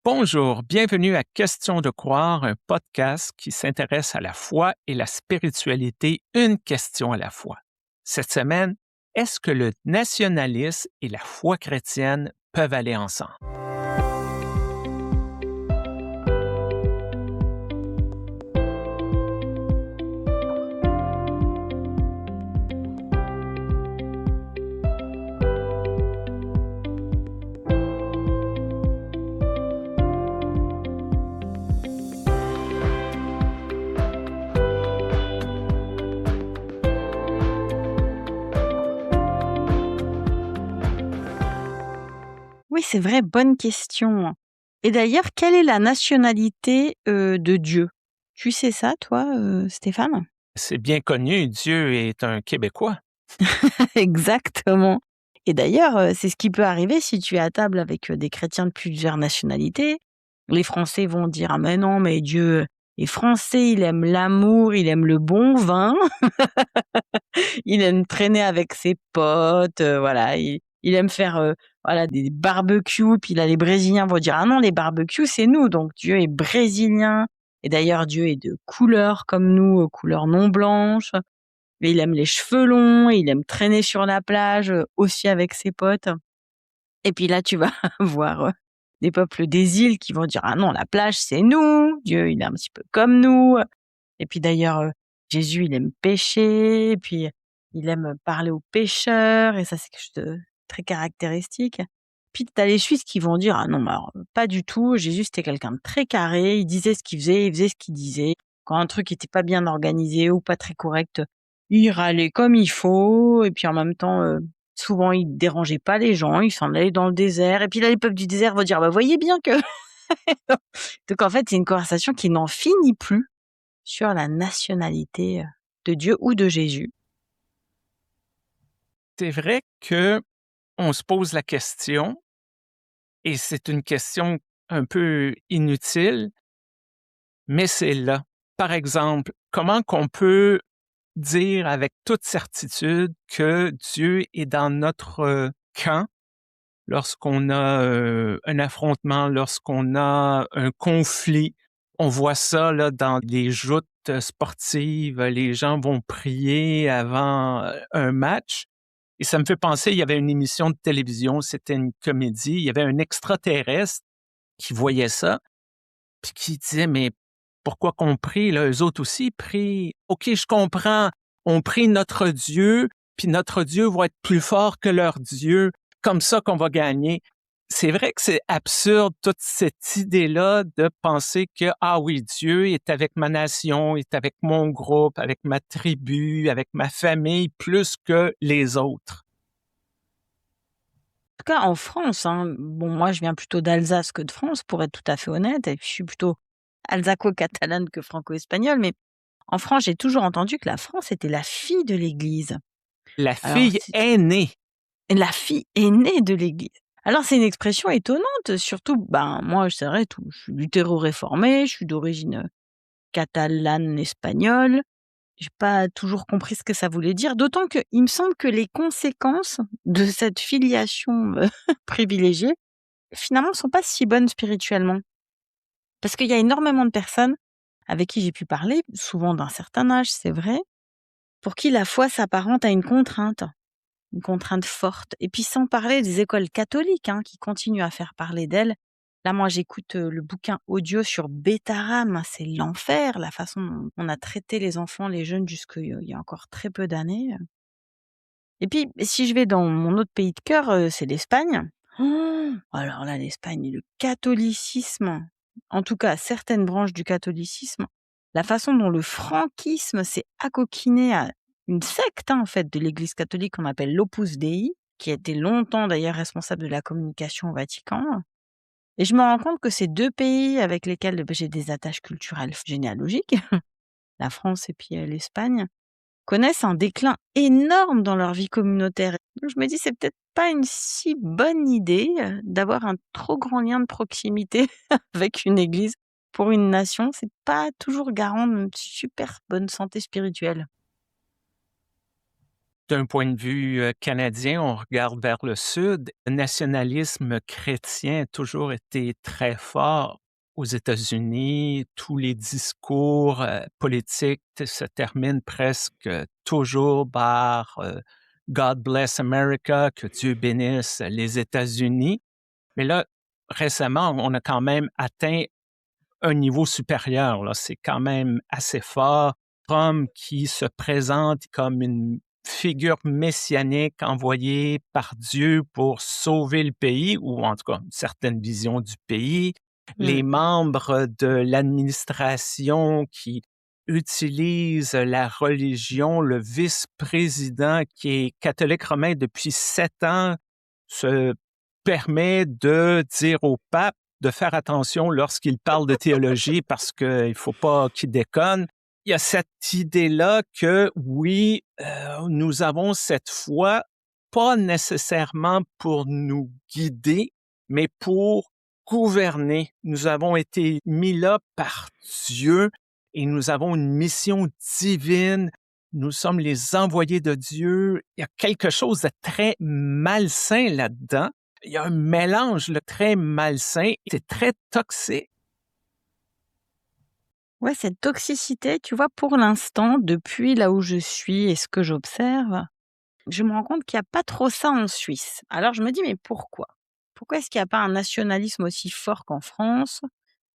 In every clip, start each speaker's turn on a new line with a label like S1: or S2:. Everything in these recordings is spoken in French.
S1: Bonjour, bienvenue à Question de croire, un podcast qui s'intéresse à la foi et la spiritualité, une question à la fois. Cette semaine, est-ce que le nationalisme et la foi chrétienne peuvent aller ensemble?
S2: Oui, c'est vrai, bonne question. Et d'ailleurs, quelle est la nationalité, de Dieu? Tu sais ça toi, Stéphane?
S1: C'est bien connu, Dieu est un Québécois.
S2: Exactement. Et d'ailleurs, c'est ce qui peut arriver si tu es à table avec, des chrétiens de plusieurs nationalités. Les Français vont dire: «Ah mais non, mais Dieu est français, il aime l'amour, il aime le bon vin, il aime traîner avec ses potes, voilà, il aime faire, voilà, des barbecues». Puis là, les Brésiliens vont dire: «Ah non, les barbecues, c'est nous, donc Dieu est brésilien et d'ailleurs Dieu est de couleur comme nous, couleur non blanche». Mais il aime les cheveux longs, il aime traîner sur la plage, aussi avec ses potes. Et puis là, tu vas voir, des peuples des îles qui vont dire: «Ah non, la plage, c'est nous, Dieu, il est un petit peu comme nous». Et puis d'ailleurs, Jésus, il aime pêcher, et puis il aime parler aux pêcheurs, et ça, c'est quelque chose de très caractéristique. Puis tu as les Suisses qui vont dire: «Ah non, mais alors, pas du tout, Jésus, c'était quelqu'un de très carré, il disait ce qu'il faisait, il faisait ce qu'il disait. Quand un truc était pas bien organisé ou pas très correct, il râlait comme il faut, et puis en même temps, souvent il dérangeait pas les gens, il s'en allait dans le désert». Et puis là, les peuples du désert vont dire: «Bah, voyez bien que» donc en fait, c'est une conversation qui n'en finit plus sur la nationalité, de Dieu ou de Jésus.
S1: C'est vrai que on se pose la question, et c'est une question un peu inutile, mais c'est là. Par exemple, comment qu'on peut dire avec toute certitude que Dieu est dans notre camp lorsqu'on a un affrontement, lorsqu'on a un conflit? On voit ça là, dans les joutes sportives, les gens vont prier avant un match. Et ça me fait penser, il y avait une émission de télévision, c'était une comédie, il y avait un extraterrestre qui voyait ça, puis qui disait: «Mais pourquoi qu'on prie, là? Eux autres aussi prient. OK, je comprends. On prie notre Dieu, puis notre Dieu va être plus fort que leur Dieu. Comme ça qu'on va gagner». C'est vrai que c'est absurde, toute cette idée-là de penser que, ah oui, Dieu est avec ma nation, est avec mon groupe, avec ma tribu, avec ma famille, plus que les autres.
S2: En tout cas, en France, hein, bon, moi, je viens plutôt d'Alsace que de France, pour être tout à fait honnête, et puis je suis plutôt alsaco-catalane que franco-espagnole, mais en France, j'ai toujours entendu que la France était la fille de l'Église.
S1: La
S2: Alors
S1: fille
S2: c'est
S1: aînée.
S2: la fille aînée de l'Église. Alors c'est une expression étonnante, surtout, ben, moi, c'est vrai, tout je suis luthéro-réformée, je suis d'origine, catalane espagnole. J'ai pas toujours compris ce que ça voulait dire, d'autant qu'il me semble que les conséquences de cette filiation, privilégiée, finalement, sont pas si bonnes spirituellement. Parce qu'il y a énormément de personnes avec qui j'ai pu parler, souvent d'un certain âge, c'est vrai, pour qui la foi s'apparente à une contrainte forte. Et puis sans parler des écoles catholiques, hein, qui continuent à faire parler d'elles. Là, moi, j'écoute, le bouquin audio sur Bétarame, c'est l'enfer, la façon dont on a traité les enfants, les jeunes il y a encore très peu d'années. Et puis, si je vais dans mon autre pays de cœur, c'est l'Espagne. Alors là, l'Espagne, le catholicisme, en tout cas certaines branches du catholicisme, la façon dont le franquisme s'est acoquiné à une secte, hein, en fait, de l'Église catholique qu'on appelle l'Opus Dei, qui a été longtemps d'ailleurs responsable de la communication au Vatican. Et je me rends compte que ces 2 pays avec lesquels, j'ai des attaches culturelles généalogiques, la France et puis, l'Espagne, connaissent un déclin énorme dans leur vie communautaire. Donc je me dis: «C'est peut-être pas une si bonne idée, d'avoir un trop grand lien de proximité avec une église. Pour une nation, c'est pas toujours garant d'une super bonne santé spirituelle».
S1: D'un point de vue, canadien, on regarde vers le sud, le nationalisme chrétien a toujours été très fort aux États-Unis. Tous les discours, politiques se terminent presque toujours par, «God bless America», que Dieu bénisse les États-Unis. Mais là, récemment, on a quand même atteint un niveau supérieur, là. C'est quand même assez fort. Trump qui se présente comme une figure messianique envoyée par Dieu pour sauver le pays, ou en tout cas une certaine vision du pays.
S2: Mmh.
S1: Les membres de l'administration qui utilisent la religion, le vice-président qui est catholique romain depuis 7 ans se permet de dire au pape de faire attention lorsqu'il parle de théologie parce qu'il faut pas qu'il déconne. Il y a cette idée-là que oui, nous avons cette foi, pas nécessairement pour nous guider, mais pour gouverner. Nous avons été mis là par Dieu et nous avons une mission divine. Nous sommes les envoyés de Dieu. Il y a quelque chose de très malsain là-dedans. Il y a un mélange là, très malsain, c'est très toxique.
S2: Ouais, cette toxicité, tu vois, pour l'instant, depuis là où je suis et ce que j'observe, je me rends compte qu'il y a pas trop ça en Suisse. Alors je me dis: «Mais pourquoi? Pourquoi est-ce qu'il y a pas un nationalisme aussi fort qu'en France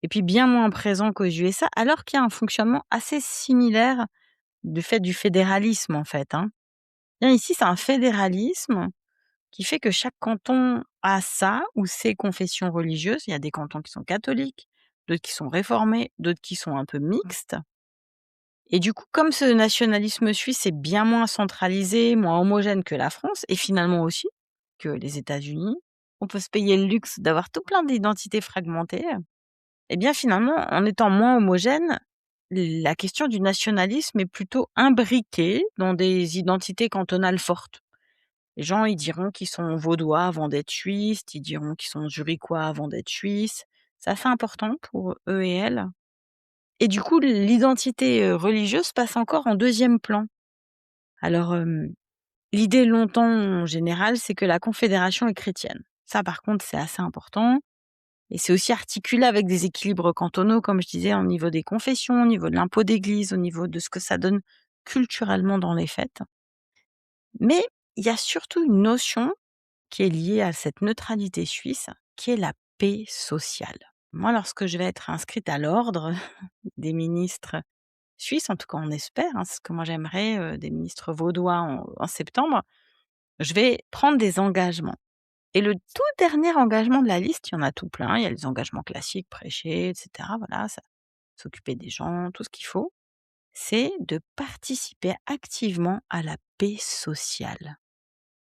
S2: et puis bien moins présent qu'aux USA?» alors qu'il y a un fonctionnement assez similaire du fait du fédéralisme, en fait, hein. Bien ici, c'est un fédéralisme qui fait que chaque canton a sa ou ses confessions religieuses. Il y a des cantons qui sont catholiques, d'autres qui sont réformés, d'autres qui sont un peu mixtes. Et du coup, comme ce nationalisme suisse est bien moins centralisé, moins homogène que la France, et finalement aussi que les États-Unis, on peut se payer le luxe d'avoir tout plein d'identités fragmentées. Et bien finalement, en étant moins homogène, la question du nationalisme est plutôt imbriquée dans des identités cantonales fortes. Les gens, ils diront qu'ils sont vaudois avant d'être suisses, ils diront qu'ils sont zurichois avant d'être suisses. C'est assez important pour eux et elles. Et du coup, l'identité, religieuse passe encore en deuxième plan. Alors, l'idée longtemps en général, c'est que la confédération est chrétienne. Ça, par contre, c'est assez important et c'est aussi articulé avec des équilibres cantonaux, comme je disais, au niveau des confessions, au niveau de l'impôt d'église, au niveau de ce que ça donne culturellement dans les fêtes. Mais il y a surtout une notion qui est liée à cette neutralité suisse, qui est la paix sociale. Moi, lorsque je vais être inscrite à l'ordre des ministres suisses, en tout cas on espère, hein, c'est ce que moi j'aimerais, des ministres vaudois en septembre, je vais prendre des engagements. Et le tout dernier engagement de la liste, il y en a tout plein, il y a les engagements classiques, prêcher, et cetera, voilà, s'occuper des gens, tout ce qu'il faut, c'est de participer activement à la paix sociale.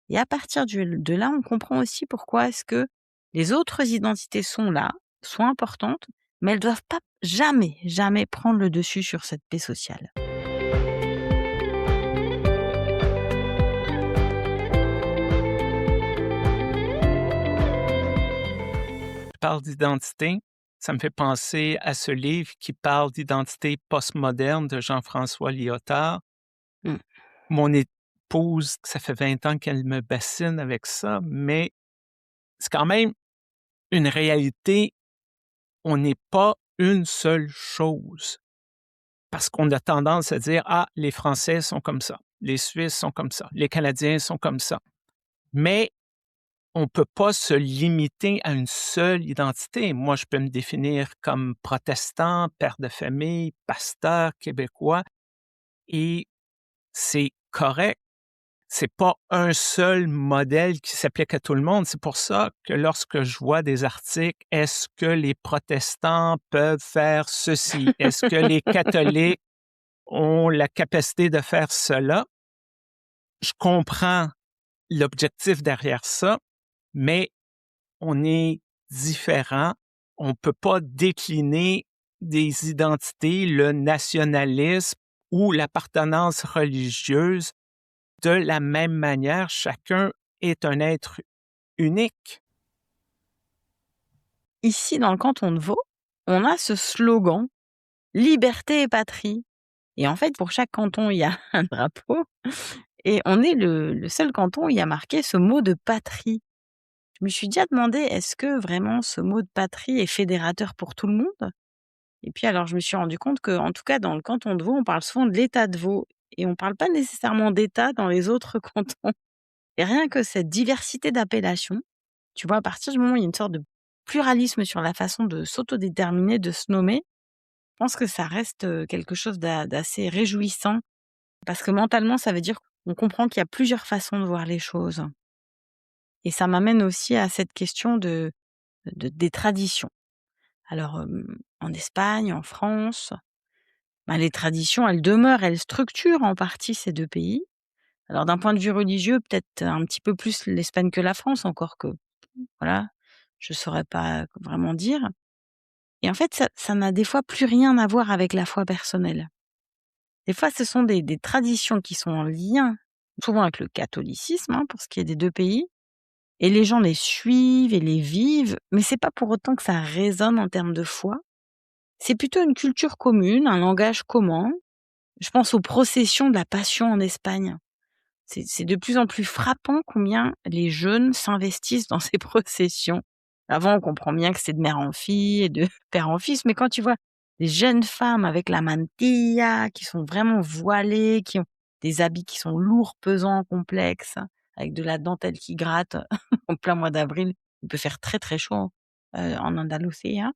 S2: Et à partir de là, on comprend aussi pourquoi est-ce que les autres identités sont là, sont importantes, mais elles doivent pas jamais, jamais prendre le dessus sur cette paix sociale.
S1: Je parle d'identité, ça me fait penser à ce livre qui parle d'identité postmoderne de Jean-François Lyotard.
S2: Mmh.
S1: Mon épouse, ça fait 20 ans qu'elle me bassine avec ça, mais c'est quand même une réalité. On n'est pas une seule chose. Parce qu'on a tendance à dire: «Ah, les Français sont comme ça, les Suisses sont comme ça, les Canadiens sont comme ça». Mais on peut pas se limiter à une seule identité. Moi, je peux me définir comme protestant, père de famille, pasteur québécois et c'est correct. C'est pas un seul modèle qui s'applique à tout le monde. C'est pour ça que lorsque je vois des articles, est-ce que les protestants peuvent faire ceci? Est-ce que les catholiques ont la capacité de faire cela? Je comprends l'objectif derrière ça, mais on est différent. On peut pas décliner des identités, le nationalisme ou l'appartenance religieuse de la même manière. Chacun est un être unique.
S2: Ici, dans le canton de Vaud, on a ce slogan: «Liberté et patrie». Et en fait, pour chaque canton, il y a un drapeau et on est le seul canton où il y a marqué ce mot de patrie. Je me suis déjà demandé, est-ce que vraiment ce mot de patrie est fédérateur pour tout le monde? Et puis alors je me suis rendu compte que, en tout cas dans le canton de Vaud, on parle souvent de l'État de Vaud et on parle pas nécessairement d'État dans les autres cantons. Et rien que cette diversité d'appellations, tu vois, à partir du moment où il y a une sorte de pluralisme sur la façon de s'autodéterminer, de se nommer, je pense que ça reste, quelque chose d'assez réjouissant parce que mentalement, ça veut dire qu'on comprend qu'il y a plusieurs façons de voir les choses et ça m'amène aussi à cette question des traditions. Alors, en Espagne, en France, bah, les traditions, elles demeurent, elles structurent en partie ces 2 pays. Alors d'un point de vue religieux, peut-être un petit peu plus l'Espagne que la France, encore que, voilà, je saurais pas vraiment dire. Et en fait, ça n'a des fois plus rien à voir avec la foi personnelle. Des fois, ce sont des traditions qui sont en lien, souvent avec le catholicisme, hein, pour ce qui est des 2 pays, et les gens les suivent et les vivent, mais c'est pas pour autant que ça résonne en termes de foi. C'est plutôt une culture commune, un langage commun. Je pense aux processions de la Passion en Espagne. C'est de plus en plus frappant combien les jeunes s'investissent dans ces processions. Avant, on comprend bien que c'est de mère en fille et de père en fils, mais quand tu vois des jeunes femmes avec la mantilla, qui sont vraiment voilées, qui ont des habits qui sont lourds, pesants, complexes, avec de la dentelle qui gratte en plein mois d'avril, il peut faire très, très chaud, en Andalousie, hein.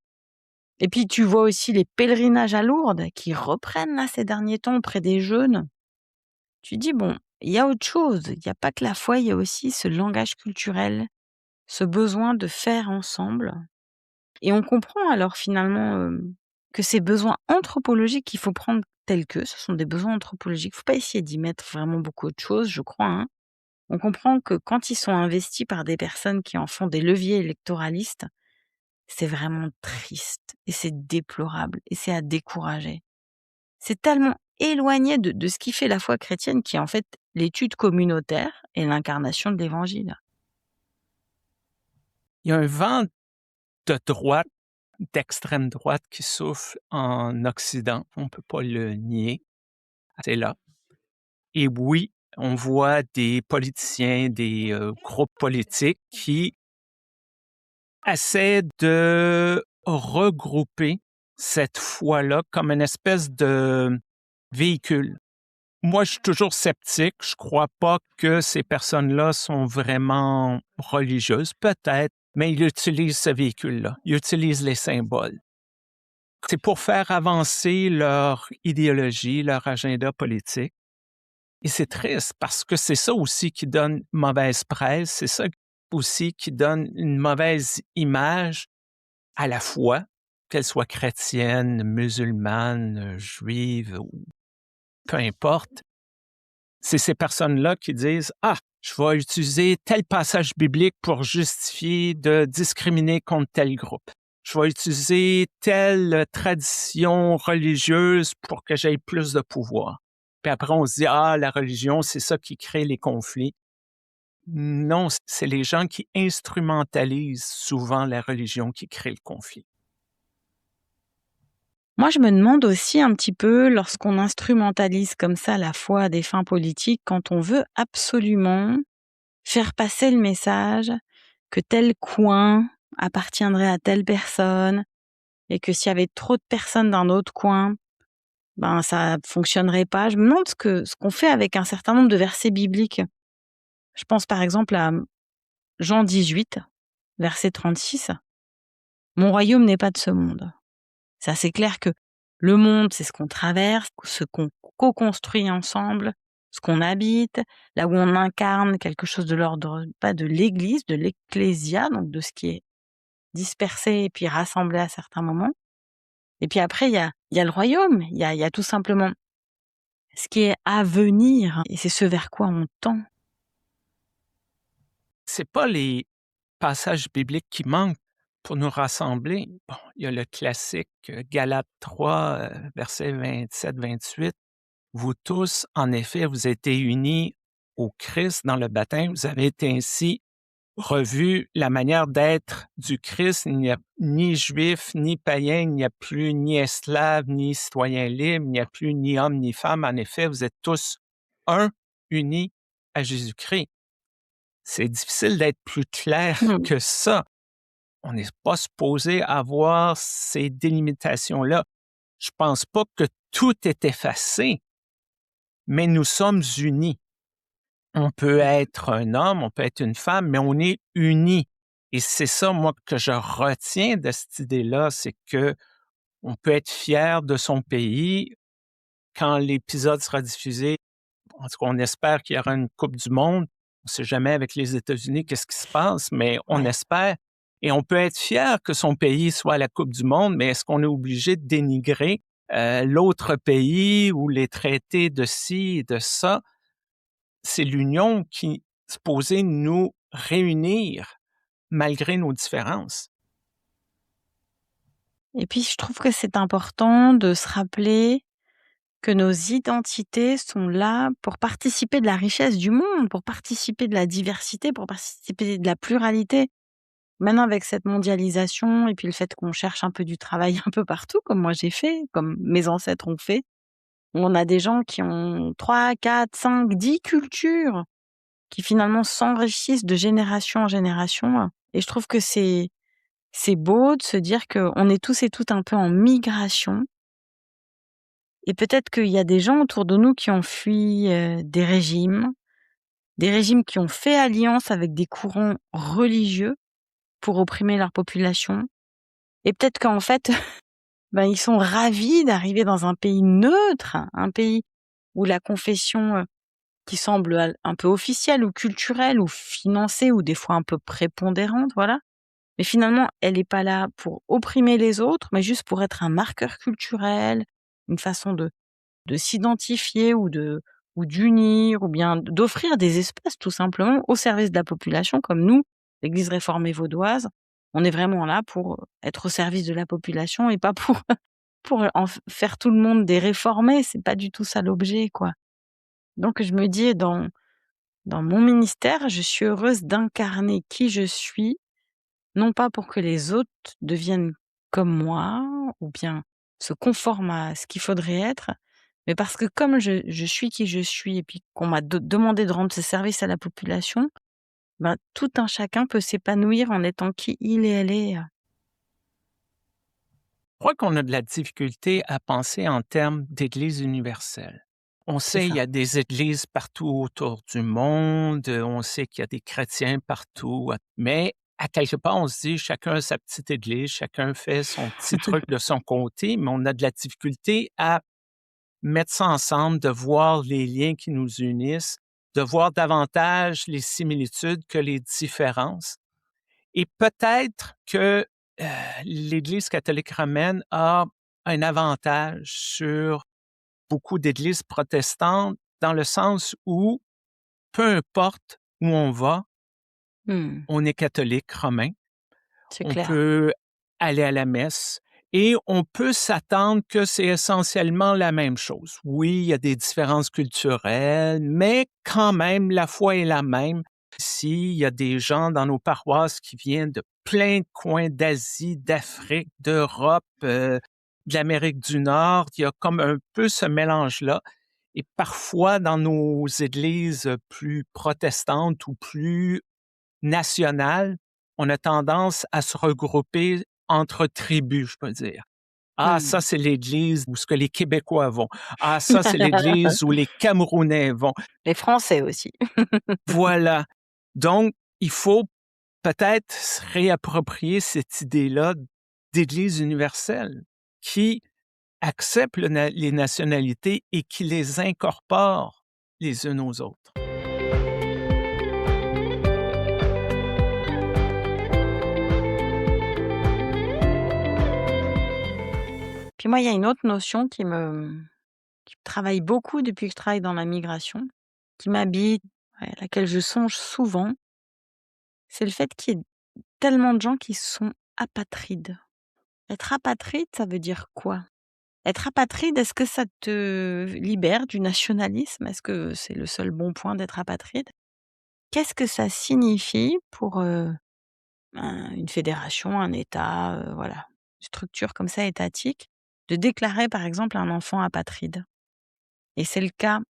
S2: Et puis tu vois aussi les pèlerinages à Lourdes qui reprennent là ces derniers temps auprès des jeunes. Tu dis: «Bon, il y a autre chose, il y a pas que la foi, il y a aussi ce langage culturel, ce besoin de faire ensemble» et on comprend alors finalement, que ces besoins anthropologiques qu'il faut prendre tels queux, ce sont des besoins anthropologiques. Faut pas essayer d'y mettre vraiment beaucoup de choses, je crois, hein. On comprend que quand ils sont investis par des personnes qui en font des leviers électoralistes, c'est vraiment triste et c'est déplorable et c'est à décourager. C'est tellement éloigné de ce qui fait la foi chrétienne qui est en fait l'étude communautaire et l'incarnation de l'Évangile.
S1: Il y a un vent de droite, d'extrême droite qui souffle en Occident, on ne peut pas le nier, c'est là. Et oui, on voit des politiciens, des groupes politiques qui essaient de regrouper cette foi-là comme une espèce de véhicule. Moi, je suis toujours sceptique. Je crois pas que ces personnes-là sont vraiment religieuses. Peut-être, mais ils utilisent ce véhicule-là. Ils utilisent les symboles. C'est pour faire avancer leur idéologie, leur agenda politique. Et c'est triste parce que c'est ça aussi qui donne mauvaise presse. C'est ça aussi qui donne une mauvaise image à la foi, qu'elle soit chrétienne, musulmane, juive ou peu importe. C'est ces personnes-là qui disent: «Ah, je vais utiliser tel passage biblique pour justifier de discriminer contre tel groupe. Je vais utiliser telle tradition religieuse pour que j'aie plus de pouvoir». Puis après, on se dit: «Ah, la religion, c'est ça qui crée les conflits». Non, c'est les gens qui instrumentalisent souvent la religion qui crée le conflit.
S2: Moi, je me demande aussi un petit peu, lorsqu'on instrumentalise comme ça la foi à des fins politiques, quand on veut absolument faire passer le message que tel coin appartiendrait à telle personne et que s'il y avait trop de personnes d'un autre coin, ben, ça fonctionnerait pas. Je me demande ce qu'on fait avec un certain nombre de versets bibliques. Je pense par exemple à Jean 18, verset 36. Mon royaume n'est pas de ce monde. C'est assez clair que le monde, c'est ce qu'on traverse, ce qu'on co-construit ensemble, ce qu'on habite, là où on incarne quelque chose de l'ordre, pas de l'église, de l'ecclésia, donc de ce qui est dispersé et puis rassemblé à certains moments. Et puis après, il y a le royaume, il y a tout simplement ce qui est à venir et c'est ce vers quoi on tend.
S1: C'est pas les passages bibliques qui manquent pour nous rassembler. Bon, il y a le classique Galates 3, versets 27-28. Vous tous, en effet, vous êtes unis au Christ dans le baptême. Vous avez été ainsi revu la manière d'être du Christ. Il n'y a ni juif, ni païen, il n'y a plus ni esclave, ni citoyen libre, il n'y a plus ni homme, ni femme. En effet, vous êtes tous un, unis à Jésus-Christ. C'est difficile d'être plus clair
S2: Mmh.
S1: que ça. On n'est pas supposé avoir ces délimitations-là. Je pense pas que tout est effacé, mais nous sommes unis. On peut être un homme, on peut être une femme, mais on est unis. Et c'est ça, moi, que je retiens de cette idée-là, c'est que on peut être fier de son pays quand l'épisode sera diffusé. En tout cas, on espère qu'il y aura une Coupe du monde. On ne sait jamais avec les États-Unis qu'est-ce qui se passe, mais on
S2: Ouais.
S1: espère. Et on peut être fier que son pays soit à la Coupe du monde, mais est-ce qu'on est obligé de dénigrer l'autre pays ou les traités de ci et de ça? C'est l'union qui est supposée nous réunir malgré nos différences.
S2: Et puis je trouve que c'est important de se rappeler que nos identités sont là pour participer de la richesse du monde, pour participer de la diversité, pour participer de la pluralité. Maintenant avec cette mondialisation et puis le fait qu'on cherche un peu du travail un peu partout, comme moi j'ai fait, comme mes ancêtres ont fait, on a des gens qui ont 3, 4, 5, 10 cultures, qui finalement s'enrichissent de génération en génération. Et je trouve que c'est beau de se dire qu'on est tous et toutes un peu en migration. Et peut-être qu'il y a des gens autour de nous qui ont fui des régimes qui ont fait alliance avec des courants religieux pour opprimer leur population. Et peut-être qu'en fait, ben, ils sont ravis d'arriver dans un pays neutre, un pays où la confession qui semble un peu officielle ou culturelle ou financée ou des fois un peu prépondérante, voilà. Mais finalement, elle n'est pas là pour opprimer les autres, mais juste pour être un marqueur culturel, une façon de s'identifier ou d'unir ou bien d'offrir des espaces tout simplement au service de la population comme nous, l'Église réformée vaudoise. On est vraiment là pour être au service de la population et pas pour pour en faire tout le monde des réformés, c'est pas du tout ça l'objet, quoi. Donc je me dis dans mon ministère, je suis heureuse d'incarner qui je suis, non pas pour que les autres deviennent comme moi ou bien se conforment à ce qu'il faudrait être, mais parce que comme je suis qui je suis et puis qu'on m'a demandé de rendre ce service à la population, ben, tout un chacun peut s'épanouir en étant qui il et elle est.
S1: Je crois qu'on a de la difficulté à penser en termes d'Église universelle. On
S2: C'est
S1: sait il y
S2: ça.
S1: a des églises partout autour du monde, on sait qu'il y a des chrétiens partout, mais à quelque part, on se dit chacun a sa petite église, chacun fait son petit truc de son côté, mais on a de la difficulté à mettre ça ensemble, de voir les liens qui nous unissent, de voir davantage les similitudes que les différences. Et peut-être que euh, l'Église catholique romaine a un avantage sur beaucoup d'églises protestantes dans le sens où, peu importe où on va,
S2: Mmh,
S1: on est catholique romain,
S2: c'est
S1: on
S2: clair.
S1: peut aller à la messe et on peut s'attendre que c'est essentiellement la même chose. Oui, il y a des différences culturelles, mais quand même, la foi est la même. S'il y a des gens dans nos paroisses qui viennent de plein de coins d'Asie, d'Afrique, d'Europe, de l'Amérique du Nord, il y a comme un peu ce mélange-là. Et parfois, dans nos églises plus protestantes ou plus nationales, on a tendance à se regrouper entre tribus, je peux dire. Ah, ça,
S2: Mmh.
S1: c'est l'église où ce que les Québécois vont. Ah, ça, c'est l'église où les Camerounais vont.
S2: Les Français aussi.
S1: Voilà. Donc, il faut peut-être se réapproprier cette idée-là d'église universelle qui accepte les nationalités et qui les incorpore les unes aux autres.
S2: Puis moi, il y a une autre notion qui me travaille beaucoup depuis que je travaille dans la migration, qui m'habite, ouais, à laquelle je songe souvent, c'est le fait qu'il y ait tellement de gens qui sont apatrides. Être apatride, ça veut dire quoi? Être apatride, est-ce que ça te libère du nationalisme? Est-ce que c'est le seul bon point d'être apatride? Qu'est-ce que ça signifie pour, une fédération, un État, voilà, une structure comme ça étatique, de déclarer par exemple un enfant apatride? Et c'est le cas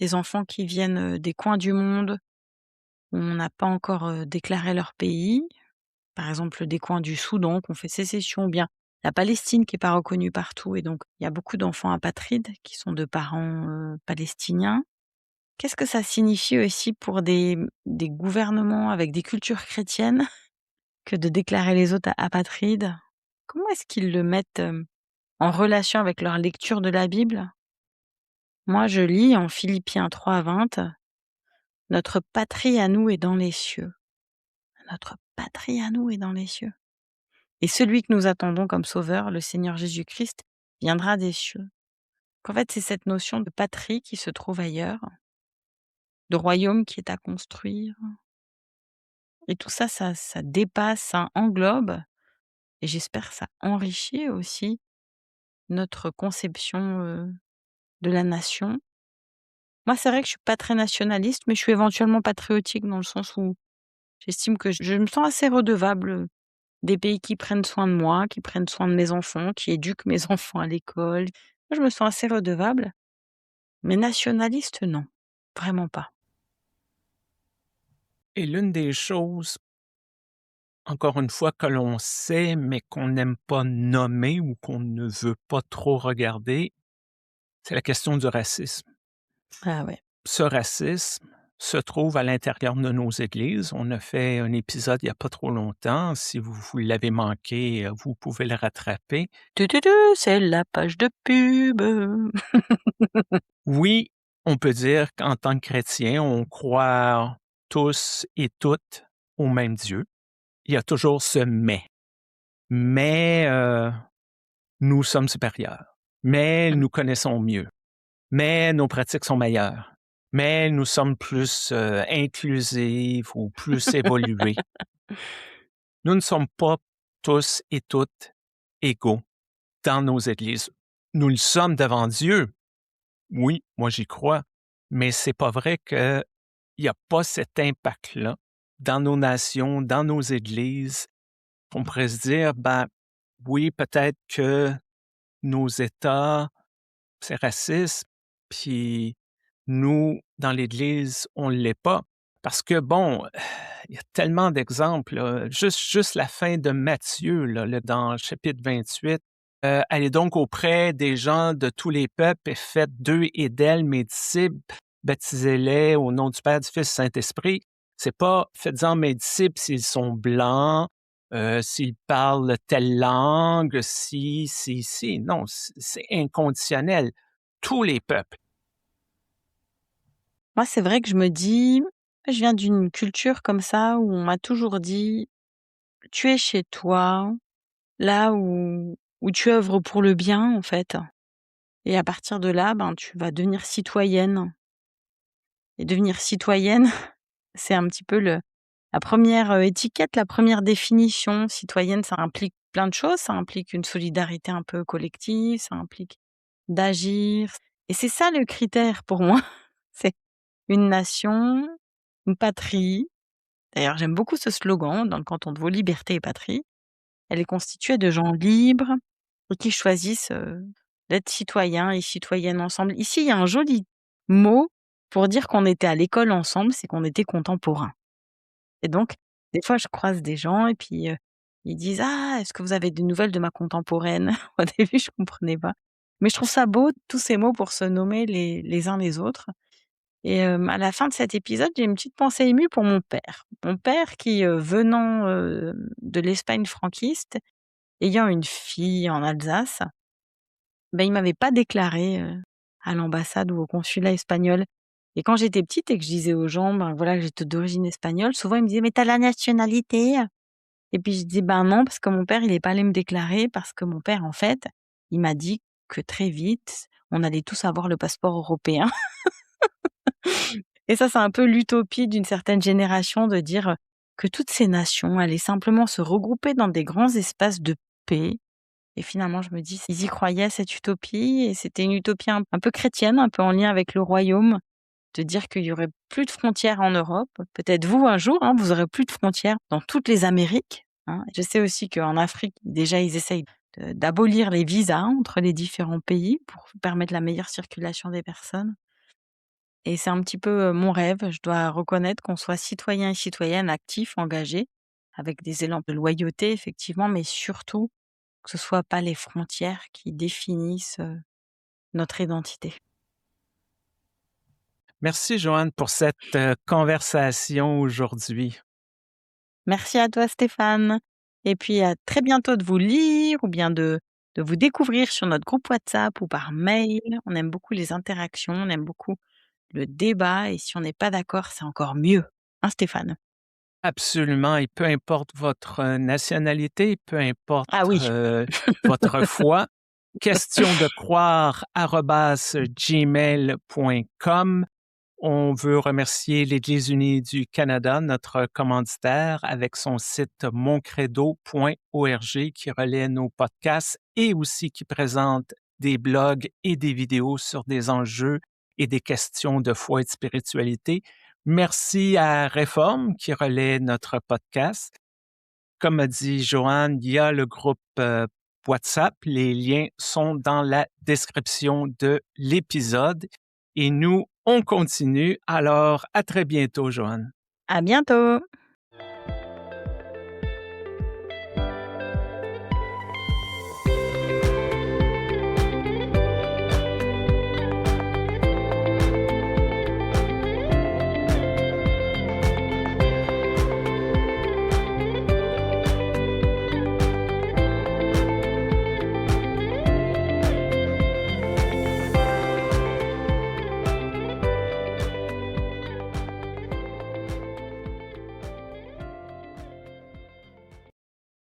S2: des enfants qui viennent, des coins du monde où on n'a pas encore, déclaré leur pays. Par exemple, des coins du Soudan qui ont fait sécession ou bien la Palestine qui est pas reconnue partout et donc il y a beaucoup d'enfants apatrides qui sont de parents, palestiniens. Qu'est-ce que ça signifie aussi pour des gouvernements avec des cultures chrétiennes que de déclarer les autres apatrides? Comment est-ce qu'ils le mettent, en relation avec leur lecture de la Bible? Moi, je lis en Philippiens 3:20: «Notre patrie à nous est dans les cieux. Notre patrie à nous est dans les cieux. Et celui que nous attendons comme sauveur, le Seigneur Jésus-Christ, viendra des cieux». Qu'en fait, c'est cette notion de patrie qui se trouve ailleurs, de royaume qui est à construire et tout ça, ça dépasse, ça englobe et j'espère que ça enrichit aussi notre conception, de la nation. Moi, c'est vrai que je suis pas très nationaliste, mais je suis éventuellement patriotique dans le sens où j'estime que je me sens assez redevable, des pays qui prennent soin de moi, qui prennent soin de mes enfants, qui éduquent mes enfants à l'école. Moi, je me sens assez redevable, mais nationaliste, non, vraiment pas.
S1: Et l'une des choses, encore une fois, que l'on sait, mais qu'on n'aime pas nommer ou qu'on ne veut pas trop regarder, c'est la question du racisme.
S2: Ah ouais.
S1: Ce racisme se trouve à l'intérieur de nos églises. On a fait un épisode il n'y a pas trop longtemps. Si vous l'avez manqué, vous pouvez le rattraper.
S2: Tu tu tu, c'est la page de pub.
S1: Oui, on peut dire qu'en tant que chrétien, on croit tous et toutes au même Dieu. Il y a toujours ce mais. Mais nous sommes supérieurs. Mais nous connaissons mieux. Mais nos pratiques sont meilleures. Mais nous sommes plus inclusifs ou plus évolués. Nous ne sommes pas tous et toutes égaux dans nos églises. Nous le sommes devant Dieu. Oui, moi j'y crois. Mais c'est pas vrai qu'il n'y a pas cet impact-là dans nos nations, dans nos églises. On pourrait se dire, ben oui, peut-être que nos États, c'est raciste, puis nous, dans l'Église, on ne l'est pas. Parce que bon, il y a tellement d'exemples, là. Juste la fin de Matthieu, là, dans le chapitre 28. Allez donc auprès des gens de tous les peuples et faites d'eux et d'elles mes disciples, baptisez-les au nom du Père, du Fils, du Saint-Esprit. C'est pas faites-en mes disciples s'ils sont blancs, s'ils parlent telle langue, si. Non, c'est inconditionnel. Tous les peuples.
S2: Moi, c'est vrai que je me dis, je viens d'une culture comme ça où on m'a toujours dit: «Tu es chez toi, là où tu œuvres pour le bien, en fait et à partir de là, ben, tu vas devenir citoyenne» et devenir citoyenne, c'est un petit peu la première étiquette, la première définition. Citoyenne, ça implique plein de choses, ça implique une solidarité un peu collective, ça implique d'agir et c'est ça le critère pour moi. C'est une nation, une patrie. D'ailleurs, j'aime beaucoup ce slogan dans le canton de Vaud: «Liberté et patrie». Elle est constituée de gens libres et qui choisissent, d'être citoyens et citoyennes ensemble. Ici, il y a un joli mot pour dire qu'on était à l'école ensemble, c'est qu'on était contemporains. Et donc, des fois, je croise des gens et puis, ils disent: «Ah, est-ce que vous avez des nouvelles de ma contemporaine?» Au début, je comprenais pas. Mais je trouve ça beau, tous ces mots pour se nommer les uns les autres. Et à la fin de cet épisode, j'ai une petite pensée émue pour mon père. Mon père qui, venant, de l'Espagne franquiste, ayant une fille en Alsace, ben, il m'avait pas déclarée, à l'ambassade ou au consulat espagnol. Et quand j'étais petite et que je disais aux gens, ben, voilà, que j'étais d'origine espagnole, souvent ils me disaient: «Mais tu as la nationalité?» Et puis je dis: «Ben non, parce que mon père, il est pas allé me déclarer parce que mon père, en fait, il m'a dit que très vite, on allait tous avoir le passeport européen». Et ça, c'est un peu l'utopie d'une certaine génération de dire, que toutes ces nations allaient simplement se regrouper dans des grands espaces de paix. Et finalement, je me dis, ils y croyaient à cette utopie et c'était une utopie un peu chrétienne, un peu en lien avec le royaume, de dire qu'il y aurait plus de frontières en Europe. Peut-être vous, un jour, hein, vous aurez plus de frontières dans toutes les Amériques, hein. Je sais aussi qu'en Afrique, déjà, ils essayent d'abolir les visas entre les différents pays pour permettre la meilleure circulation des personnes. et c'est un petit peu, mon rêve. Je dois reconnaître qu'on soit citoyen et citoyenne actifs, engagés, avec des élans de loyauté effectivement, mais surtout que ce soit pas les frontières qui définissent, notre identité.
S1: Merci, Joanne, pour cette conversation aujourd'hui.
S2: Merci à toi Stéphane et puis à très bientôt de vous lire ou bien de vous découvrir sur notre groupe WhatsApp ou par mail. On aime beaucoup les interactions, on aime beaucoup le débat et si on n'est pas d'accord, c'est encore mieux. Hein Stéphane?
S1: Absolument, et peu importe votre nationalité, peu importe
S2: Ah oui.
S1: votre foi, question de croire@gmail.com. On veut remercier l'Église unie du Canada, notre commanditaire, avec son site moncredo.org qui relaie nos podcasts et aussi qui présente des blogs et des vidéos sur des enjeux et des questions de foi et de spiritualité. Merci à Réforme qui relaie notre podcast. Comme a dit Joanne, il y a le groupe WhatsApp. Les liens sont dans la description de l'épisode. Et nous, on continue. Alors, à très bientôt, Joanne.
S2: À bientôt.